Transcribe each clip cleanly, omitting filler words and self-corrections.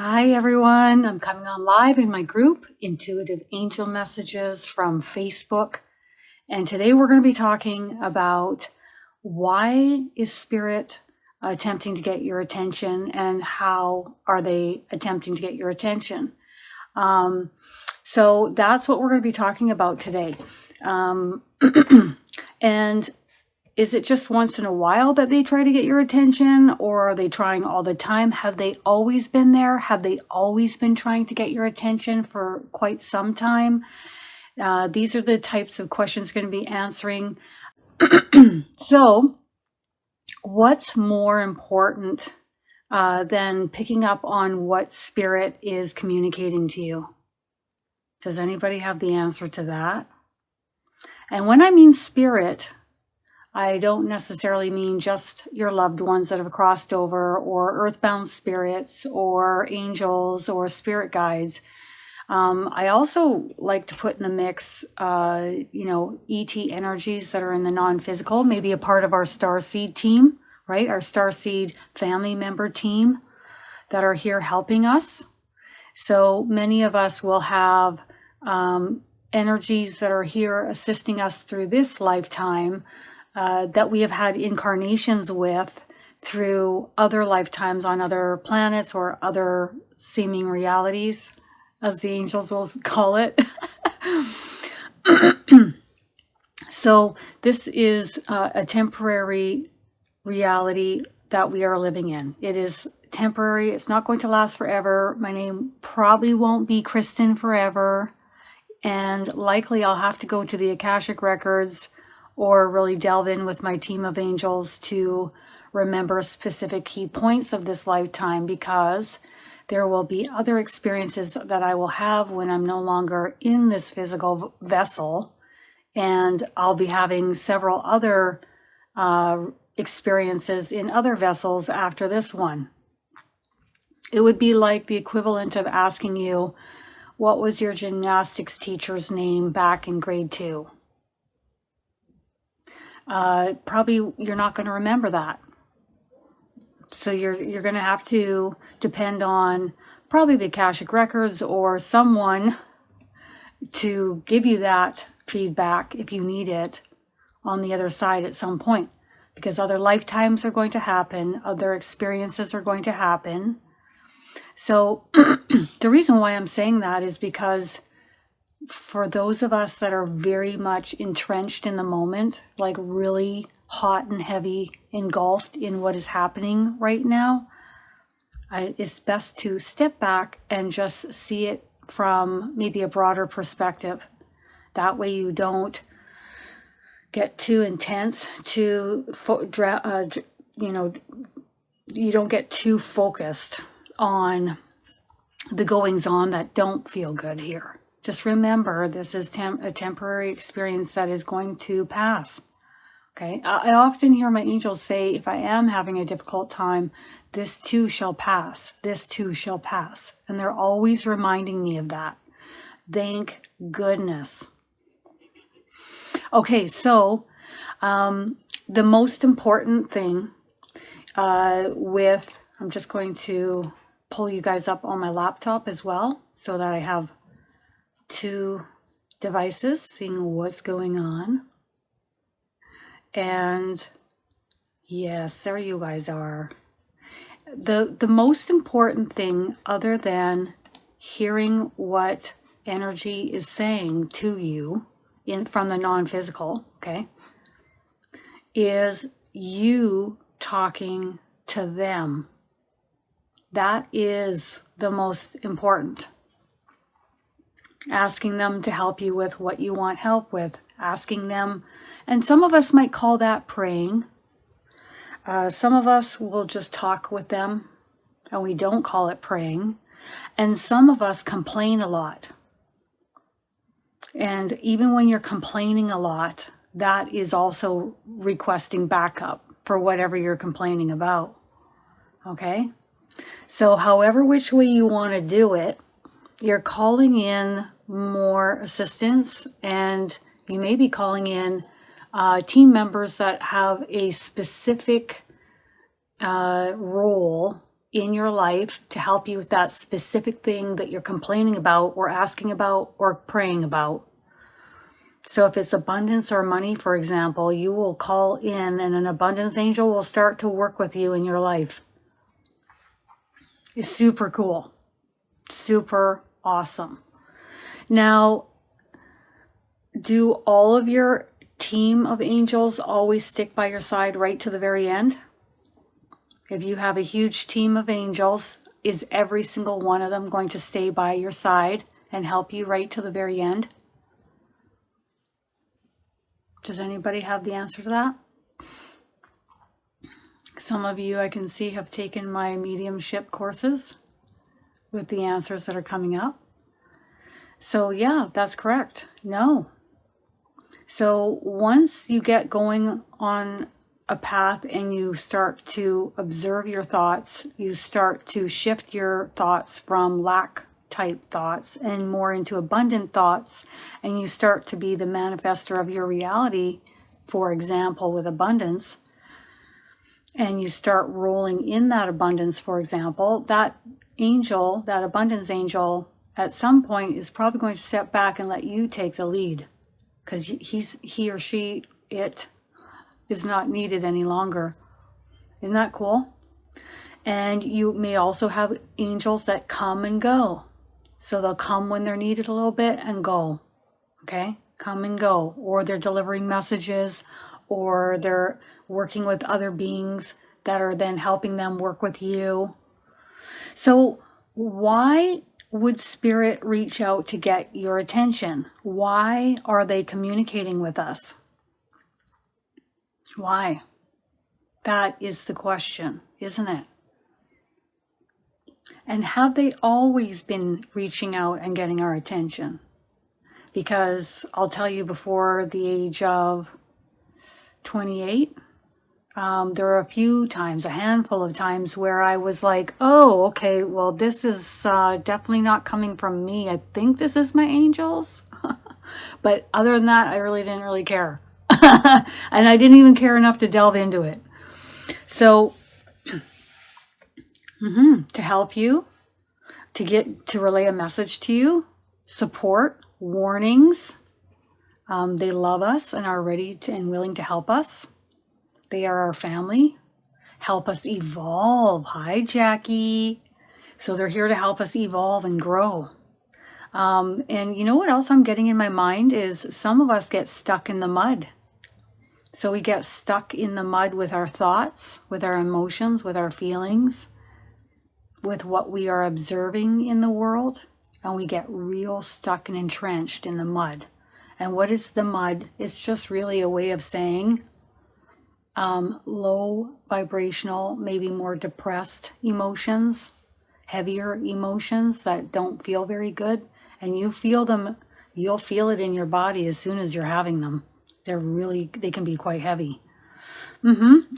Hi everyone, I'm coming on live in my group, Intuitive Angel Messages from Facebook. And today we're going to be talking about why is Spirit attempting to get your attention and how are they attempting to get your attention. So that's what we're going to be talking about today. And is it just once in a while that they try to get your attention, or are they trying all the time? Have they always been there? Have they always been trying to get your attention for quite some time? These are the types of questions going to be answering. So what's more important than picking up on what Spirit is communicating to you? Does anybody have the answer to that? And when I mean Spirit, I don't necessarily mean just your loved ones that have crossed over, or earthbound spirits, or angels, or spirit guides. I also like to put in the mix, ET energies that are in the non-physical, maybe a part of our starseed team, right? Our starseed family member team that are here helping us. So many of us will have energies that are here assisting us through this lifetime, that we have had incarnations with through other lifetimes on other planets or other seeming realities, as the angels will call it. So this is a temporary reality that we are living in. It is temporary. It's not going to last forever. My name probably won't be Kristin forever. And likely I'll have to go to the Akashic Records or really delve in with my team of angels to remember specific key points of this lifetime, because there will be other experiences that I will have when I'm no longer in this physical vessel, and I'll be having several other experiences in other vessels after this one. It would be like the equivalent of asking you, what was your gymnastics teacher's name back in grade 2? Probably you're not going to remember that. So you're going to have to depend on probably the Akashic Records or someone to give you that feedback if you need it on the other side at some point, because other lifetimes are going to happen, other experiences are going to happen. So the reason why I'm saying that is because for those of us that are very much entrenched in the moment, like really hot and heavy, engulfed in what is happening right now, it's best to step back and just see it from maybe a broader perspective. That way you don't get too intense, you don't get too focused on the goings on that don't feel good here. Just remember, this is a temporary experience that is going to pass. Okay. I often hear my angels say, if I am having a difficult time, this too shall pass. This too shall pass. And they're always reminding me of that. Thank goodness. Okay. So, the most important thing I'm just going to pull you guys up on my laptop as well, so that I have 2 devices seeing what's going on. And yes, there you guys are. The most important thing, other than hearing what energy is saying to you from the non-physical, okay, is you talking to them. That is the most important. Asking them to help you with what you want help with, asking them, and some of us might call that praying. Some of us will just talk with them and we don't call it praying. And some of us complain a lot. And even when you're complaining a lot, that is also requesting backup for whatever you're complaining about. Okay? So however which way you want to do it, you're calling in more assistance, and you may be calling in team members that have a specific role in your life to help you with that specific thing that you're complaining about or asking about or praying about. So if it's abundance or money, for example, you will call in and an abundance angel will start to work with you in your life. It's super cool. Super awesome. Now, do all of your team of angels always stick by your side right to the very end? If you have a huge team of angels, is every single one of them going to stay by your side and help you right to the very end? Does anybody have the answer to that? Some of you, I can see, have taken my mediumship courses with the answers that are coming up. So yeah, that's correct. No. So once you get going on a path and you start to observe your thoughts, you start to shift your thoughts from lack type thoughts and more into abundant thoughts, and you start to be the manifester of your reality, for example, with abundance, and you start rolling in that abundance, for example, that angel, that abundance angel, at some point is probably going to step back and let you take the lead, because he or she, it is not needed any longer. Isn't that cool? And you may also have angels that come and go. So they'll come when they're needed a little bit and go. Okay? Come and go. Or they're delivering messages, or they're working with other beings that are then helping them work with you. So why would Spirit reach out to get your attention? Why are they communicating with us? Why? That is the question, isn't it? And have they always been reaching out and getting our attention? Because I'll tell you, before the age of 28, there were a few times, a handful of times, where I was like, oh, okay, well, this is definitely not coming from me. I think this is my angels. But other than that, I really didn't really care. And I didn't even care enough to delve into it. So, to help you, to relay a message to you, support, warnings. They love us and are ready to and willing to help us. They are our family. Help us evolve. Hi, Jackie. So they're here to help us evolve and grow. And you know what else I'm getting in my mind is some of us get stuck in the mud. So we get stuck in the mud with our thoughts, with our emotions, with our feelings, with what we are observing in the world, and we get real stuck and entrenched in the mud. And what is the mud? It's just really a way of saying low vibrational, maybe more depressed emotions, heavier emotions that don't feel very good. And you feel them, you'll feel it in your body as soon as you're having them. They can be quite heavy.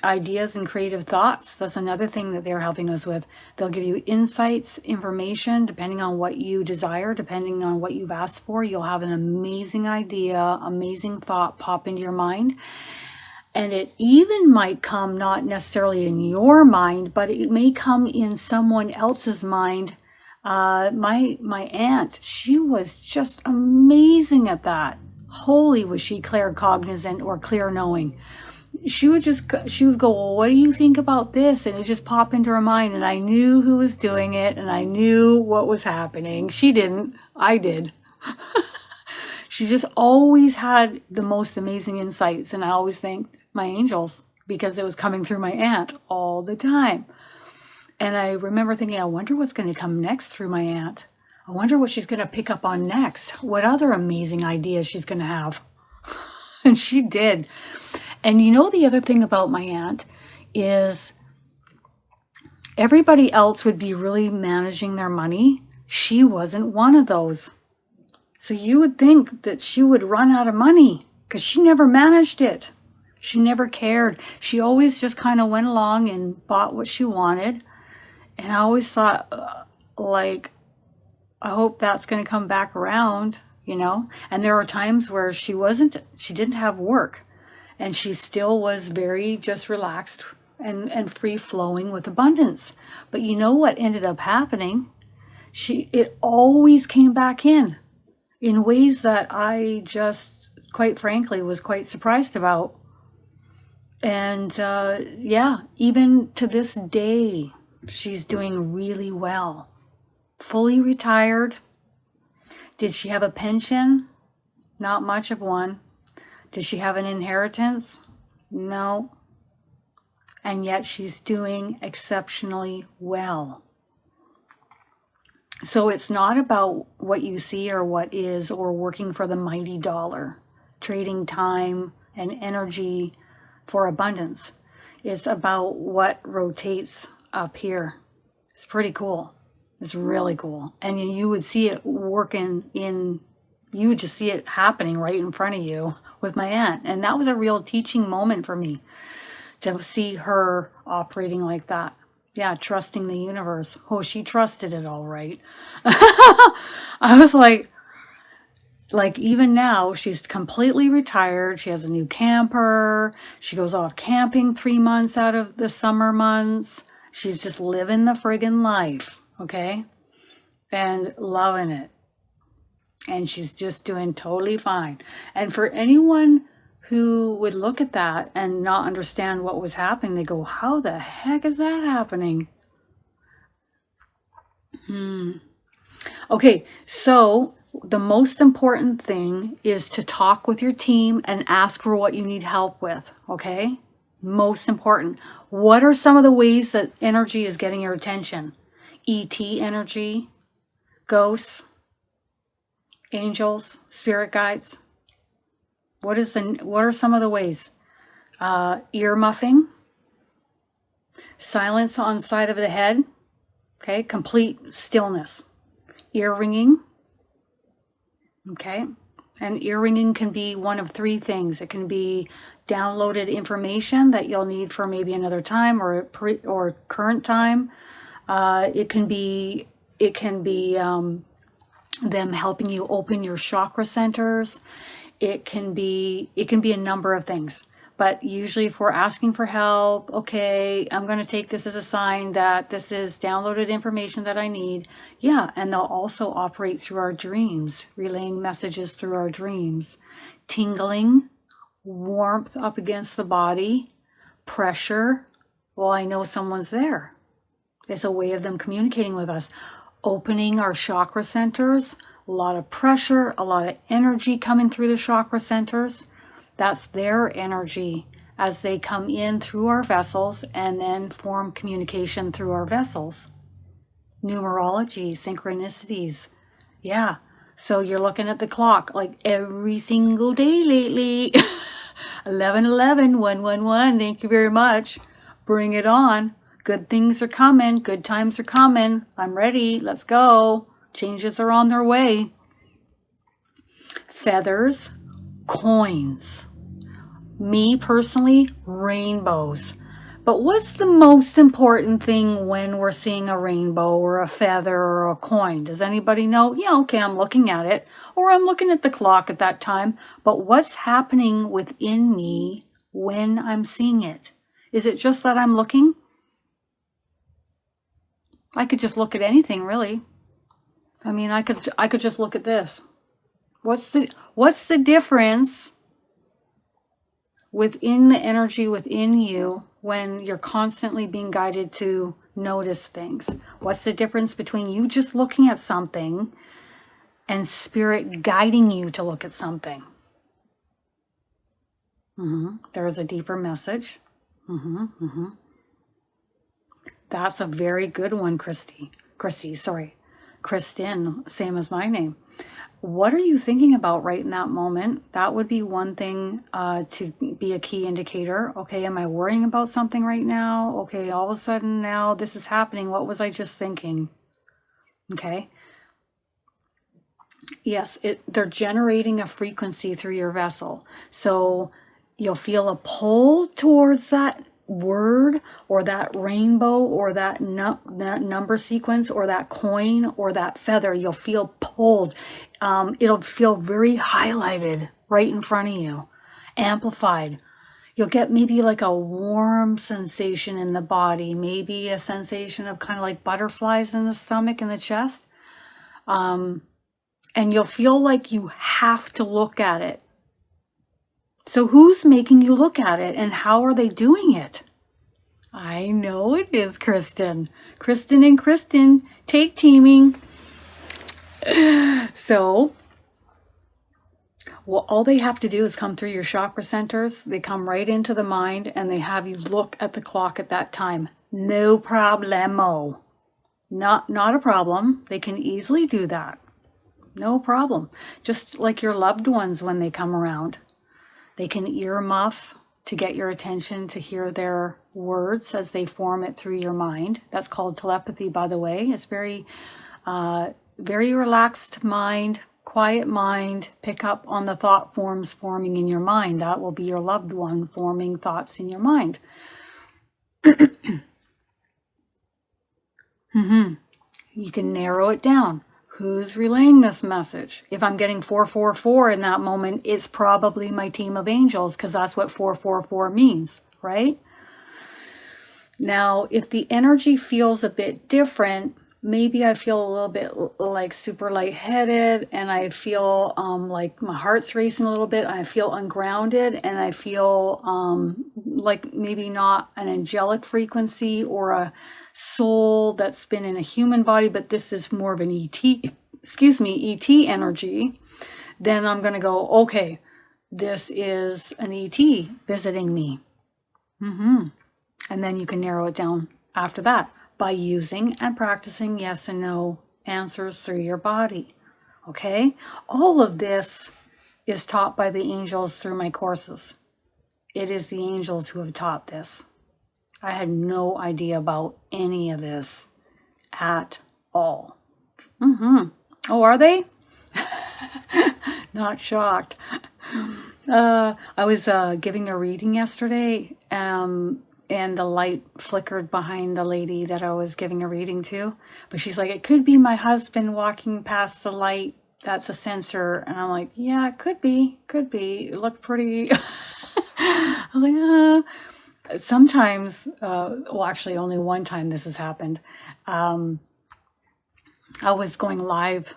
Ideas and creative thoughts. That's another thing that they're helping us with. They'll give you insights, information, depending on what you desire, depending on what you've asked for. You'll have an amazing idea, amazing thought pop into your mind. And it even might come not necessarily in your mind, but it may come in someone else's mind. My aunt, she was just amazing at that. Holy was she claircognizant or clear knowing. She would go, well, what do you think about this? And it just pop into her mind. And I knew who was doing it, and I knew what was happening. She didn't. I did. She just always had the most amazing insights. And I always thanked my angels because it was coming through my aunt all the time. And I remember thinking, I wonder what's going to come next through my aunt. I wonder what she's going to pick up on next. What other amazing ideas she's going to have. And she did. And you know, the other thing about my aunt is everybody else would be really managing their money. She wasn't one of those. So you would think that she would run out of money because she never managed it. She never cared. She always just kind of went along and bought what she wanted. And I always thought, I hope that's going to come back around, you know. And there are times where she didn't have work. And she still was very just relaxed and free flowing with abundance. But you know what ended up happening? It always came back in ways that I just, quite frankly, was quite surprised about. And yeah, even to this day, she's doing really well. Fully retired. Did she have a pension? Not much of one. Did she have an inheritance? No. And yet she's doing exceptionally well. So it's not about what you see or what is, or working for the mighty dollar, trading time and energy for abundance. It's about what rotates up here. It's pretty cool. It's really cool. And you would see it working you would just see it happening right in front of you with my aunt. And that was a real teaching moment for me, to see her operating like that. Yeah, trusting the universe. Oh, she trusted it all right. I was like even now, she's completely retired. She has a new camper. She goes off camping 3 months out of the summer months. She's just living the friggin' life, okay? And loving it. And she's just doing totally fine. And for anyone who would look at that and not understand what was happening, they go, how the heck is that happening? Okay, so the most important thing is to talk with your team and ask for what you need help with, okay? Most important. What are some of the ways that energy is getting your attention? ET energy, ghosts, angels, spirit guides. What are some of the ways? Ear muffing, silence on side of the head, okay, complete stillness, ear ringing, okay, and ear ringing can be one of three things. It can be downloaded information that you'll need for maybe another time or current time. It can be them helping you open your chakra centers. It can be a number of things. But usually if we're asking for help, okay, I'm going to take this as a sign that this is downloaded information that I need. Yeah, and they'll also operate through our dreams, relaying messages through our dreams. Tingling, warmth up against the body, pressure. Well, I know someone's there. It's a way of them communicating with us. Opening our chakra centers, a lot of pressure, a lot of energy coming through the chakra centers. That's their energy as they come in through our vessels and then form communication through our vessels. Numerology, synchronicities. Yeah. So you're looking at the clock like every single day lately. 1111, 111. Thank you very much. Bring it on. Good things are coming. Good times are coming. I'm ready. Let's go. Changes are on their way. Feathers, coins. Me personally, rainbows. But what's the most important thing when we're seeing a rainbow or a feather or a coin? Does anybody know? Yeah, okay, I'm looking at it, or I'm looking at the clock at that time. But what's happening within me when I'm seeing it? Is it just that I'm looking? I could just look at anything, really. I mean, I could just look at this. What's the difference within the energy within you when you're constantly being guided to notice things? What's the difference between you just looking at something and spirit guiding you to look at something? There is a deeper message. That's a very good one, Kristin, same as my name. What are you thinking about right in that moment? That would be one thing to be a key indicator. Okay, am I worrying about something right now? Okay, all of a sudden now this is happening. What was I just thinking? Okay. Yes, they're generating a frequency through your vessel. So you'll feel a pull towards that word or that rainbow or that number sequence or that coin or that feather. You'll feel pulled. It'll feel very highlighted right in front of you, amplified. You'll get maybe like a warm sensation in the body, maybe a sensation of kind of like butterflies in the stomach and the chest. And you'll feel like you have to look at it. So who's making you look at it, and how are they doing it? I know it is Kristin. Kristin and Kristin, take teaming. So, well, all they have to do is come through your chakra centers. They come right into the mind, and they have you look at the clock at that time. No problemo. Not a problem. They can easily do that. No problem. Just like your loved ones when they come around. They can earmuff to get your attention to hear their words as they form it through your mind. That's called telepathy, by the way. It's very relaxed mind, quiet mind. Pick up on the thought forms forming in your mind. That will be your loved one forming thoughts in your mind. You can narrow it down. Who's relaying this message? If I'm getting 444 in that moment, it's probably my team of angels, because that's what 444 means, right? Now, if the energy feels a bit different, maybe I feel a little bit like super lightheaded, and I feel like my heart's racing a little bit, and I feel ungrounded, and I feel like maybe not an angelic frequency or a soul that's been in a human body, but this is more of an ET energy, then I'm going to go, okay, this is an ET visiting me. And then you can narrow it down after that by using and practicing yes and no answers through your body. Okay? All of this is taught by the angels through my courses. It is the angels who have taught this. I had no idea about any of this at all. Oh, are they? Not shocked. I was giving a reading yesterday, and the light flickered behind the lady that I was giving a reading to. But she's like, it could be my husband walking past the light. That's a sensor. And I'm like, yeah, it could be. It looked pretty... I'm like, sometimes, well, actually only one time this has happened. I was going live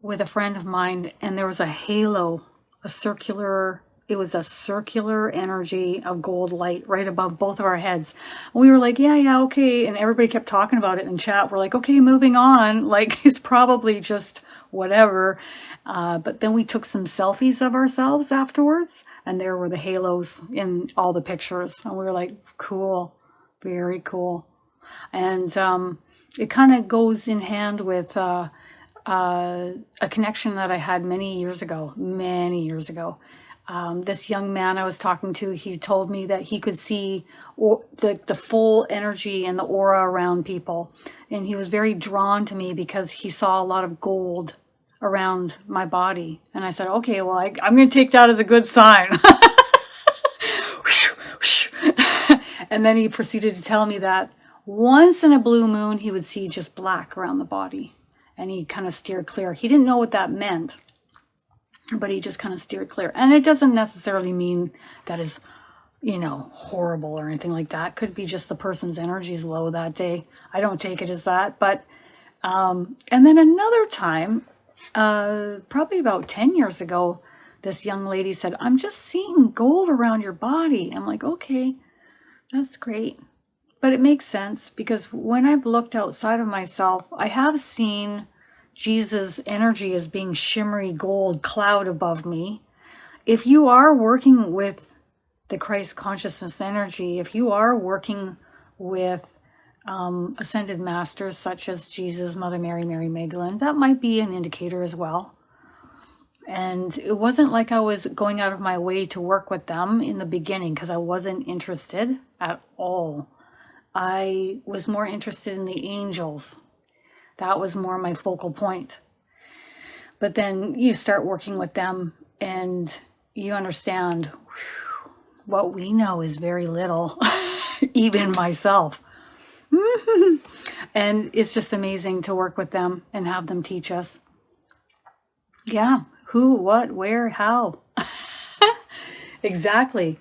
with a friend of mine, and there was a halo, it was a circular energy of gold light right above both of our heads. And we were like, yeah, okay. And everybody kept talking about it in chat. We're like, okay, moving on. Like, it's probably just whatever. But then we took some selfies of ourselves afterwards, and there were the halos in all the pictures. And we were like, cool, very cool. And it kind of goes in hand with a connection that I had many years ago. This young man I was talking to, he told me that he could see the full energy and the aura around people. And he was very drawn to me because he saw a lot of gold around my body. And I said, okay, well, I'm going to take that as a good sign. And then he proceeded to tell me that once in a blue moon, he would see just black around the body. And he kind of steered clear. He didn't know what that meant, but he just kind of steered clear. And it doesn't necessarily mean that is, horrible or anything like that. Could be just the person's energy is low that day. I don't take it as that. But, and then another time, probably about 10 years ago, this young lady said, I'm just seeing gold around your body. I'm like, okay, that's great. But it makes sense, because when I've looked outside of myself, I have seen Jesus' energy as being shimmery gold cloud above me. If you are working with the Christ consciousness energy, if you are working with ascended masters such as Jesus, Mother Mary, Mary Magdalene, that might be an indicator as well. And it wasn't like I was going out of my way to work with them in the beginning, because I wasn't interested at all. I was more interested in the angels. That was more my focal point. But then you start working with them and you understand what we know is very little, even myself. And it's just amazing to work with them and have them teach us. Yeah, who, what, where, how. Exactly.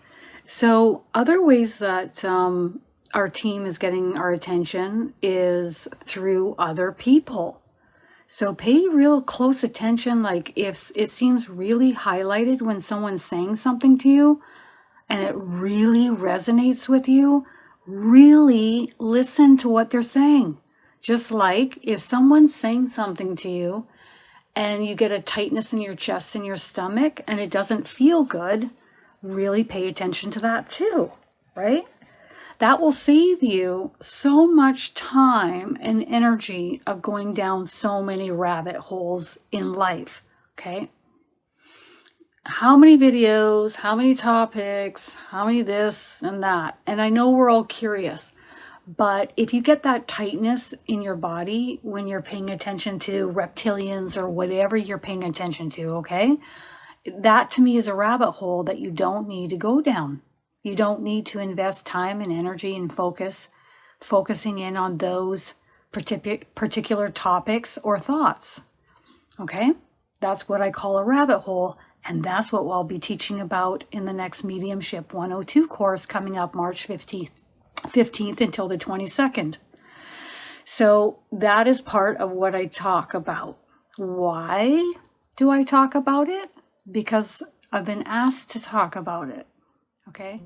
So other ways that our team is getting our attention is through other people. So pay real close attention. Like if it seems really highlighted when someone's saying something to you and it really resonates with you, really listen to what they're saying. Just like if someone's saying something to you and you get a tightness in your chest and your stomach and it doesn't feel good, really pay attention to that too, right? That will save you so much time and energy of going down so many rabbit holes in life, okay? How many videos, how many topics, how many this and that? And I know we're all curious, but if you get that tightness in your body when you're paying attention to reptilians or whatever you're paying attention to, okay? That to me is a rabbit hole that you don't need to go down. You don't need to invest time and energy and focusing in on those particular topics or thoughts. Okay? That's what I call a rabbit hole, and that's what I'll be teaching about in the next Mediumship 102 course coming up March 15th until the 22nd. So that is part of what I talk about. Why do I talk about it? Because I've been asked to talk about it. Okay?